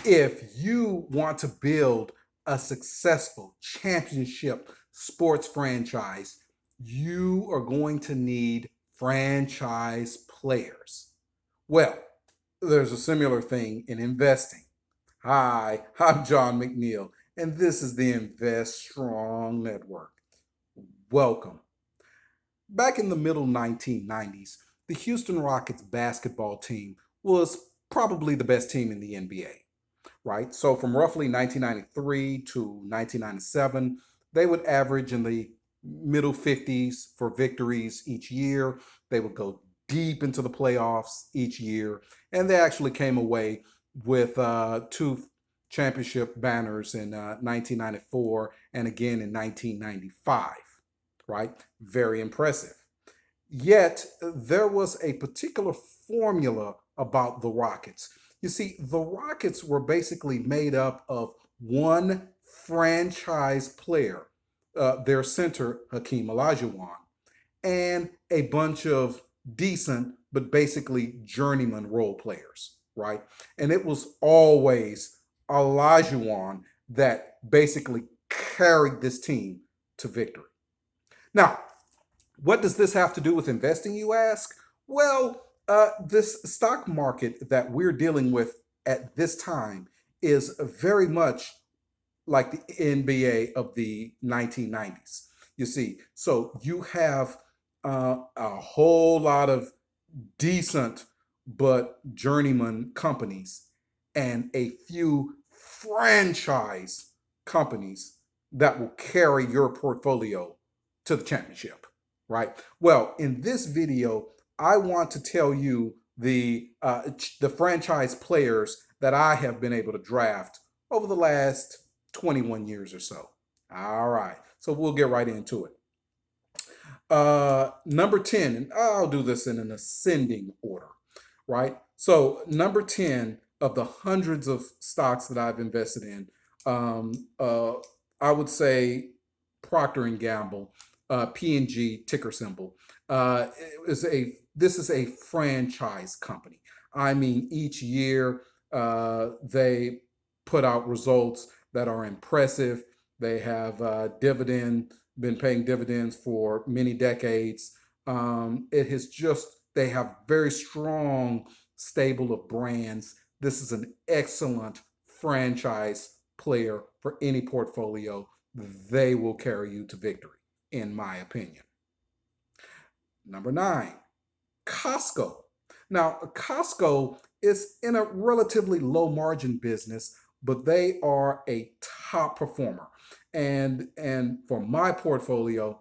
If you want to build a successful championship sports franchise, you are going to need franchise players. Well, there's a similar thing in investing. Hi, I'm John McNeil, and this is the Invest Strong Network. Welcome. Back in the middle 1990s, the Houston Rockets basketball team was probably the best team in the NBA, right? So from roughly 1993 to 1997, they would average in the middle 50s for victories each year. They would go deep into the playoffs each year, and they actually came away with two championship banners in 1994 and again in 1995, right? Very impressive. Yet there was a particular formula about the Rockets. You see, the Rockets were basically made up of one franchise player, their center, Hakeem Olajuwon, and a bunch of decent but basically journeyman role players, right? And it was always Olajuwon that basically carried this team to victory. Now, what does this have to do with investing, you ask? Well, this stock market that we're dealing with at this time is very much like the NBA of the 1990s. You see, so you have a whole lot of decent but journeyman companies and a few franchise companies that will carry your portfolio to the championship, right? Well, in this video, I want to tell you the franchise players that I have been able to draft over the last 21 years or so. All right, so we'll get right into it. Number 10, and I'll do this in an ascending order, right? So, number 10 of the hundreds of stocks that I've invested in, um, uh, I would say Procter and Gamble, P&G ticker symbol, is a this is a franchise company. I mean, each year they put out results that are impressive. They have been paying dividends for many decades. It has just they have very strong stable of brands. This is an excellent franchise player for any portfolio. They will carry you to victory, in my opinion. Number 9, Costco. Now, Costco is in a relatively low margin business, but they are a top performer. And for my portfolio,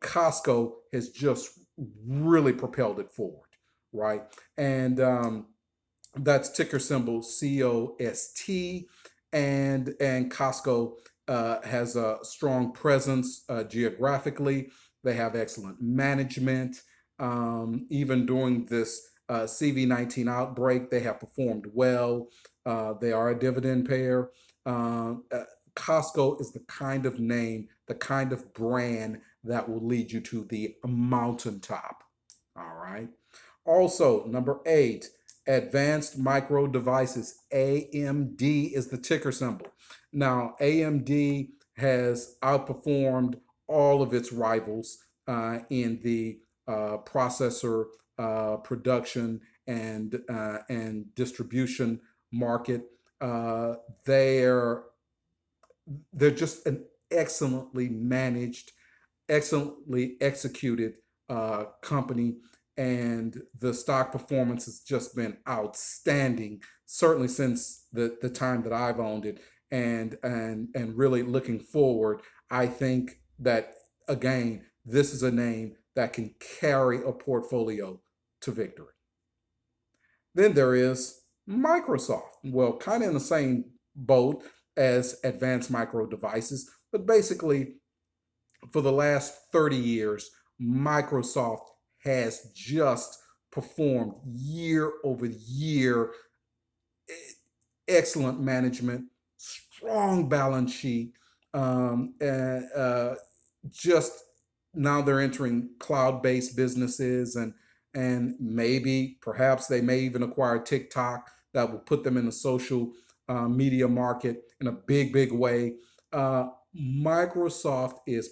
Costco has just really propelled it forward, right? And that's ticker symbol COST, and Costco has a strong presence geographically. They have excellent management. Even during this CV-19 outbreak, they have performed well. They are a dividend payer. Costco is the kind of name, the kind of brand that will lead you to the mountaintop. All right. Also, number 8, Advanced Micro Devices. AMD is the ticker symbol. Now, AMD has outperformed all of its rivals in the processor production and distribution market. Uh, they're they're just an excellently managed, excellently executed company, and the stock performance has just been outstanding. Certainly since the time that I've owned it, and really looking forward, I think that again, this is a name that can carry a portfolio to victory. Then there is Microsoft. Well, kind of in the same boat as Advanced Micro Devices, but basically for the last 30 years, Microsoft has just performed year over year. Excellent management, strong balance sheet, and just now they're entering cloud-based businesses, and maybe perhaps they may even acquire TikTok that will put them in the social media market in a big, big way. Microsoft is,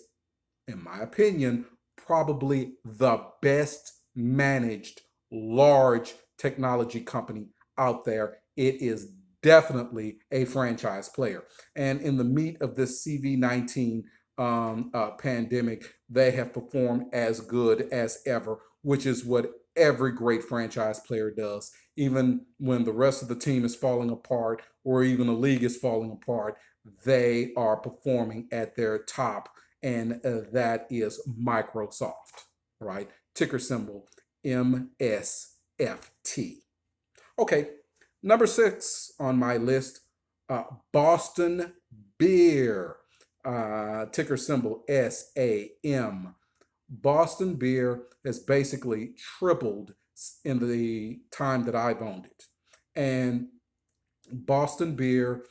in my opinion, probably the best managed large technology company out there. It is definitely a franchise player. And in the meat of this CV-19 pandemic, they have performed as good as ever, which is what every great franchise player does. Even when the rest of the team is falling apart or even the league is falling apart, they are performing at their top, and that is Microsoft, right? Ticker symbol MSFT. Okay, number 6 on my list, Boston Beer, ticker symbol SAM. Boston Beer has basically tripled in the time that I've owned it. And Boston Beer,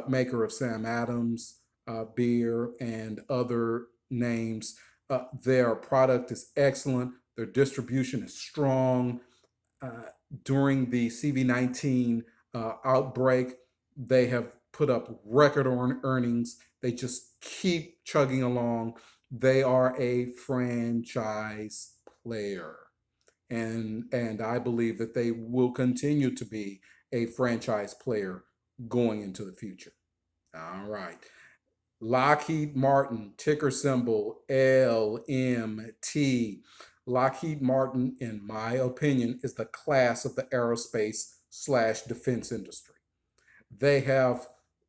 maker of Sam Adams beer and other names, their product is excellent. Their distribution is strong. Uh, During the CV-19 outbreak, they have put up record earnings. They just keep chugging along. They are a franchise player, and I believe that they will continue to be a franchise player going into the future. All right. Lockheed Martin, ticker symbol LMT. Lockheed Martin, in my opinion, is the class of the aerospace slash defense industry. They have,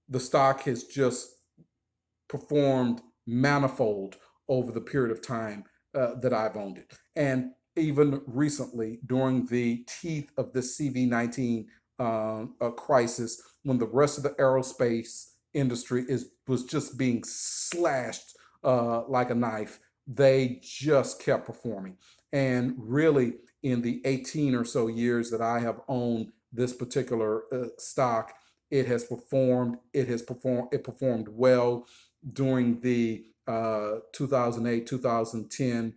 the stock has just performed manifold over the period of time that I've owned it. And even recently, during the teeth of the CV-19 crisis, when the rest of the aerospace industry was just being slashed like a knife, they just kept performing. And really, in the 18 or so years that I have owned this particular stock, it performed well during the 2008 2010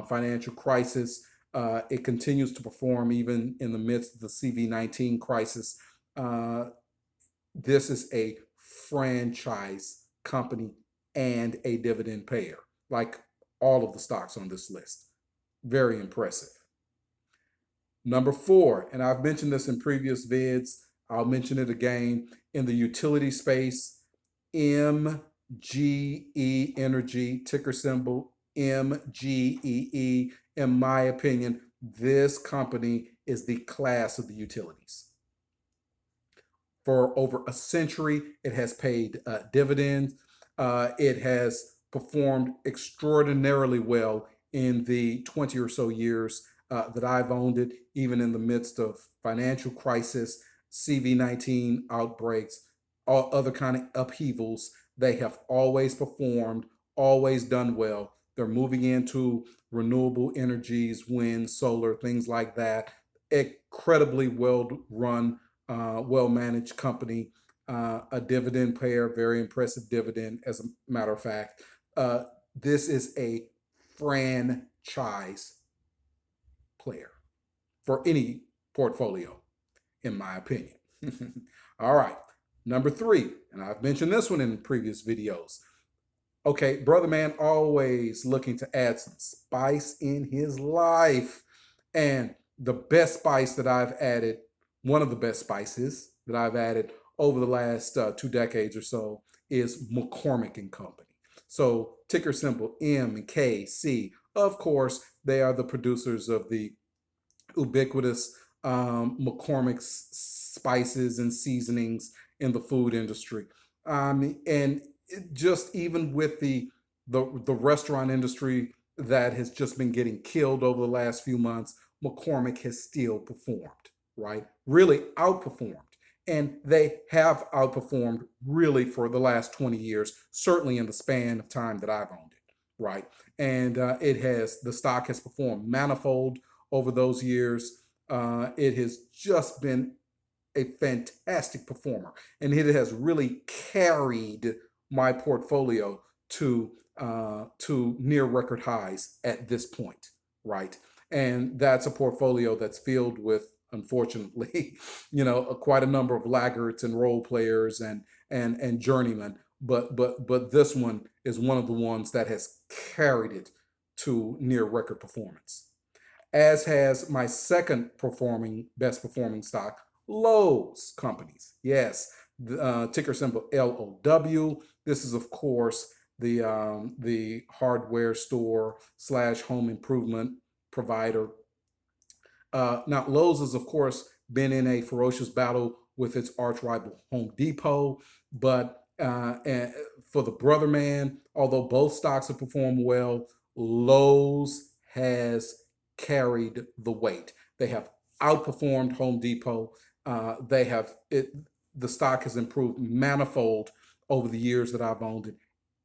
financial crisis. It continues to perform even in the midst of the CV-19 crisis. Uh, this is a franchise company and a dividend payer, like all of the stocks on this list. Very impressive. Number 4, and I've mentioned this in previous vids, I'll mention it again, in the utility space, MGE Energy, ticker symbol MGEE. In my opinion, this company is the class of the utilities. For over a century, it has paid dividends. It has performed extraordinarily well in the 20 or so years that I've owned it, even in the midst of financial crisis, CV-19 outbreaks, all other kind of upheavals. They have always performed, always done well. They're moving into renewable energies, wind, solar, things like that. Incredibly well run, well managed company, a dividend payer, very impressive dividend, as a matter of fact. This is a franchise player for any portfolio, in my opinion. All right, number 3, and I've mentioned this one in previous videos. Okay, brother man always looking to add some spice in his life. And the best spice that I've added, one of the best spices that I've added over the last 2 decades or so, is McCormick and Company. So ticker symbol MKC. Of course, they are the producers of the ubiquitous McCormick's spices and seasonings in the food industry. And just even with the restaurant industry that has just been getting killed over the last few months, McCormick has still performed, right? Really outperformed. And they have outperformed really for the last 20 years, certainly in the span of time that I've owned it, right? And the stock has performed manifold over those years. It has just been a fantastic performer, and it has really carried my portfolio to near record highs at this point, right? And that's a portfolio that's filled with unfortunately, quite a number of laggards and role players and journeymen. But this one is one of the ones that has carried it to near record performance. As has my second best performing stock, Lowe's Companies. Yes, the ticker symbol LOW. This is, of course, the hardware store slash home improvement provider. Now, Lowe's has, of course, been in a ferocious battle with its arch rival Home Depot, but for the brother man, although both stocks have performed well, Lowe's has carried the weight. They have outperformed Home Depot. They have it. The stock has improved manifold over the years that I've owned it.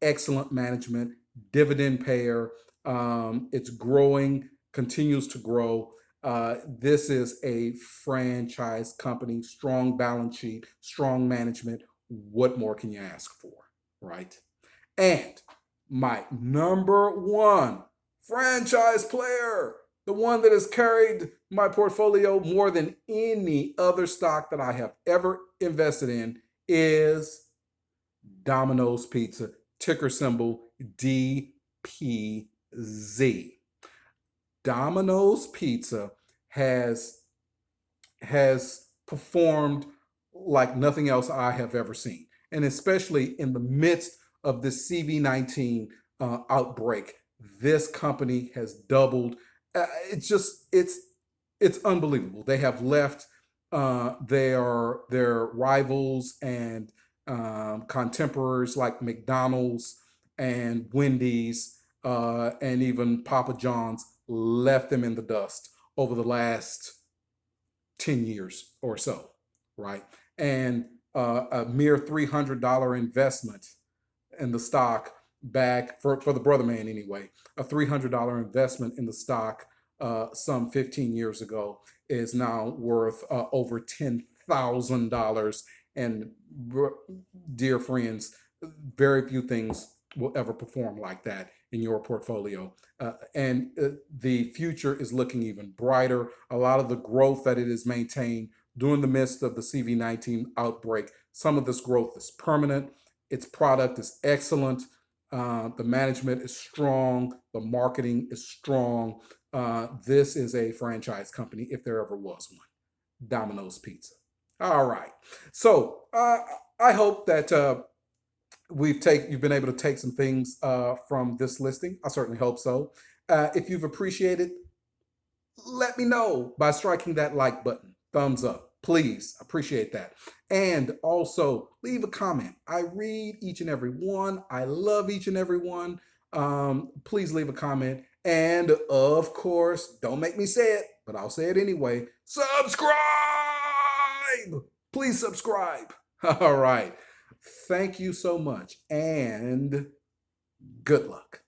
Excellent management, dividend payer. It's growing, continues to grow. This is a franchise company, strong balance sheet, strong management. What more can you ask for, right? And my number one franchise player, the one that has carried my portfolio more than any other stock that I have ever invested in, is Domino's Pizza, ticker symbol DPZ. Domino's Pizza has performed like nothing else I have ever seen, and especially in the midst of this CV-19 outbreak, this company has doubled. It's unbelievable. They have left their rivals and contemporaries like McDonald's and Wendy's and even Papa John's, left them in the dust over the last 10 years or so, right? And a mere $300 investment in the stock back for the brother man anyway, a $300 investment in the stock some 15 years ago is now worth over $10,000. And dear friends, very few things will ever perform like that in your portfolio. And the future is looking even brighter. A lot of the growth that it has maintained during the midst of the CV-19 outbreak, some of this growth is permanent. Its product is excellent. The management is strong. The marketing is strong. This is a franchise company, if there ever was one. Domino's Pizza. All right. So I hope that you've been able to take some things from this listing. I certainly hope so. If you've appreciated, let me know by striking that like button. Thumbs up, please. Appreciate that. And also leave a comment. I read each and every one. I love each and every one. Please leave a comment. And of course, don't make me say it, but I'll say it anyway. Subscribe! Please subscribe. All right. Thank you so much, and good luck.